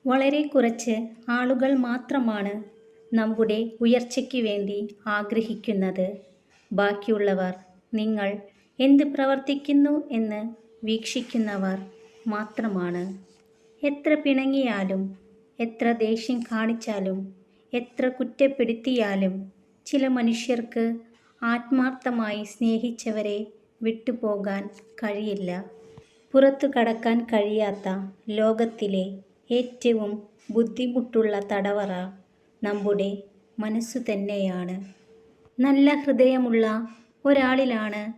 വളരെ കുറച്ച് ആളുകൾ മാത്രമാണ് നമ്മുടെ ഉയർച്ചയ്ക്ക് വേണ്ടി ആഗ്രഹിക്കുന്നത്. ബാക്കിയുള്ളവർ നിങ്ങൾ എന്ത് പ്രവർത്തിക്കുന്നു എന്ന് വീക്ഷിക്കുന്നവർ മാത്രമാണ്. എത്ര പിണങ്ങിയാലും, എത്ര ദേഷ്യം കാണിച്ചാലും, എത്ര കുറ്റപ്പെടുത്തിയാലും ചില മനുഷ്യർക്ക് ആത്മാർത്ഥമായി സ്നേഹിച്ചവരെ വിട്ടുപോകാൻ കഴിയില്ല. പുറത്തു കടക്കാൻ കഴിയാത്ത ലോകത്തിലെ ഏറ്റവും ബുദ്ധിമുട്ടുള്ള തടവറ നമ്മുടെ മനസ്സു തന്നെയാണ്. നല്ല ഹൃദയമുള്ള ഒരാളിലാണ്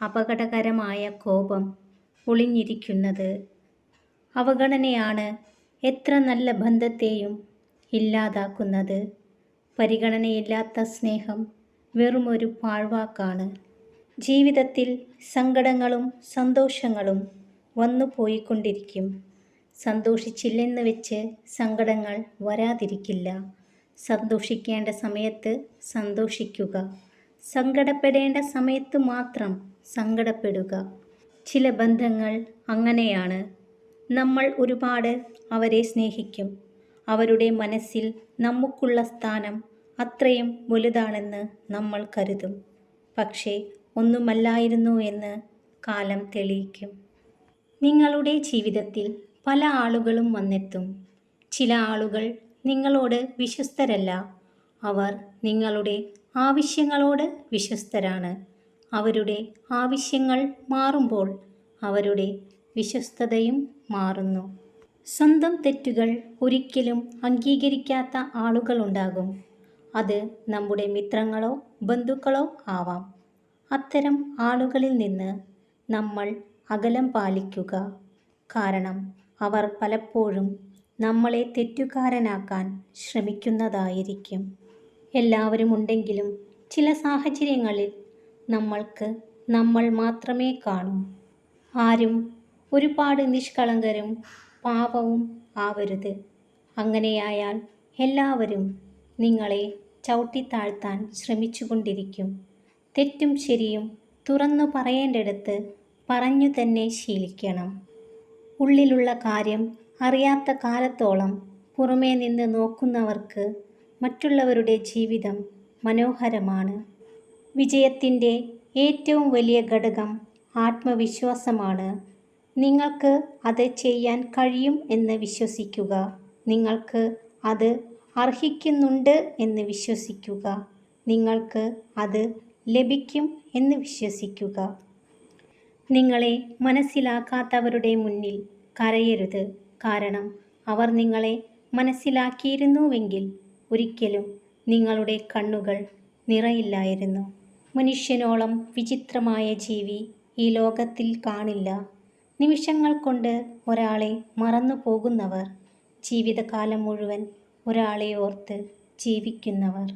അപകടകരമായ കോപം ഒളിഞ്ഞിരിക്കുന്നത്. അവഗണനയാണ് എത്ര നല്ല ബന്ധത്തെയും ഇല്ലാതാക്കുന്നത്. പരിഗണനയില്ലാത്ത സ്നേഹം വെറുമൊരു പാഴ്വാക്കാണ്. ജീവിതത്തിൽ സങ്കടങ്ങളും സന്തോഷങ്ങളും വന്നു പോയിക്കൊണ്ടിരിക്കും. സന്തോഷിച്ചില്ലെന്ന് വെച്ച് സങ്കടങ്ങൾ വരാതിരിക്കില്ല. സന്തോഷിക്കേണ്ട സമയത്ത് സന്തോഷിക്കുക. സങ്കടപ്പെടേണ്ട സമയത്ത് മാത്രം സങ്കടപ്പെടുക. ചില ബന്ധങ്ങൾ അങ്ങനെയാണ്. നമ്മൾ ഒരുപാട് അവരെ സ്നേഹിക്കും. അവരുടെ മനസ്സിൽ നമുക്കുള്ള സ്ഥാനം അത്രയും വലുതാണെന്ന് നമ്മൾ കരുതും. പക്ഷേ ഒന്നുമല്ലായിരുന്നു എന്ന് കാലം തെളിയിക്കും. നിങ്ങളുടെ ജീവിതത്തിൽ പല ആളുകളും വന്നെത്തും. ചില ആളുകൾ നിങ്ങളോട് വിശ്വസ്തരല്ല. അവർ നിങ്ങളുടെ ആവശ്യങ്ങളോട് വിശ്വസ്തരാണ്. അവരുടെ ആവശ്യങ്ങൾ മാറുമ്പോൾ അവരുടെ വിശ്വസ്തതയും മാറുന്നു. സ്വന്തം തെറ്റുകൾ ഒരിക്കലും അംഗീകരിക്കാത്ത ആളുകളുണ്ടാകും. അത് നമ്മുടെ മിത്രങ്ങളോ ബന്ധുക്കളോ ആവാം. അത്തരം ആളുകളിൽ നിന്ന് നമ്മൾ അകലം പാലിക്കുക. കാരണം അവർ പലപ്പോഴും നമ്മളെ തെറ്റുകാരനാക്കാൻ ശ്രമിക്കുന്നതായിരിക്കും. എല്ലാവരും ഉണ്ടെങ്കിലും ചില സാഹചര്യങ്ങളിൽ നമ്മൾക്ക് നമ്മൾ മാത്രമേ കാണൂ. ആരും ഒരുപാട് നിഷ്കളങ്കരും പാവവും ആവരുത്. അങ്ങനെയായാൽ എല്ലാവരും നിങ്ങളെ ചവിട്ടിത്താഴ്ത്താൻ ശ്രമിച്ചുകൊണ്ടിരിക്കും. തെറ്റും ശരിയും തുറന്നു പറയേണ്ടിടത്ത് പറഞ്ഞു തന്നെ ശീലിക്കണം. ഉള്ളിലുള്ള കാര്യം അറിയാത്ത കാലത്തോളം പുറമേ നിന്ന് നോക്കുന്നവർക്ക് മറ്റുള്ളവരുടെ ജീവിതം മനോഹരമാണ്. വിജയത്തിൻ്റെ ഏറ്റവും വലിയ ഘടകം ആത്മവിശ്വാസമാണ്. നിങ്ങൾക്ക് അത് ചെയ്യാൻ കഴിയും എന്ന് വിശ്വസിക്കുക. നിങ്ങൾക്ക് അത് അർഹിക്കുന്നുണ്ട് എന്ന് വിശ്വസിക്കുക. നിങ്ങൾക്ക് അത് ലഭിക്കും എന്ന് വിശ്വസിക്കുക. നിങ്ങളെ മനസ്സിലാക്കാത്തവരുടെ മുന്നിൽ കരയരുത്. കാരണം അവർ നിങ്ങളെ മനസ്സിലാക്കിയിരുന്നുവെങ്കിൽ ഒരിക്കലും നിങ്ങളുടെ കണ്ണുകൾ നിറയില്ലായിരുന്നു. മനുഷ്യനോളം വിചിത്രമായ ജീവി ഈ ലോകത്തിൽ കാണില്ല. നിമിഷങ്ങൾ കൊണ്ട് ഒരാളെ മറന്നു പോകുന്നവർ, ജീവിതകാലം മുഴുവൻ ഒരാളെ ഓർത്ത് ജീവിക്കുന്നവർ.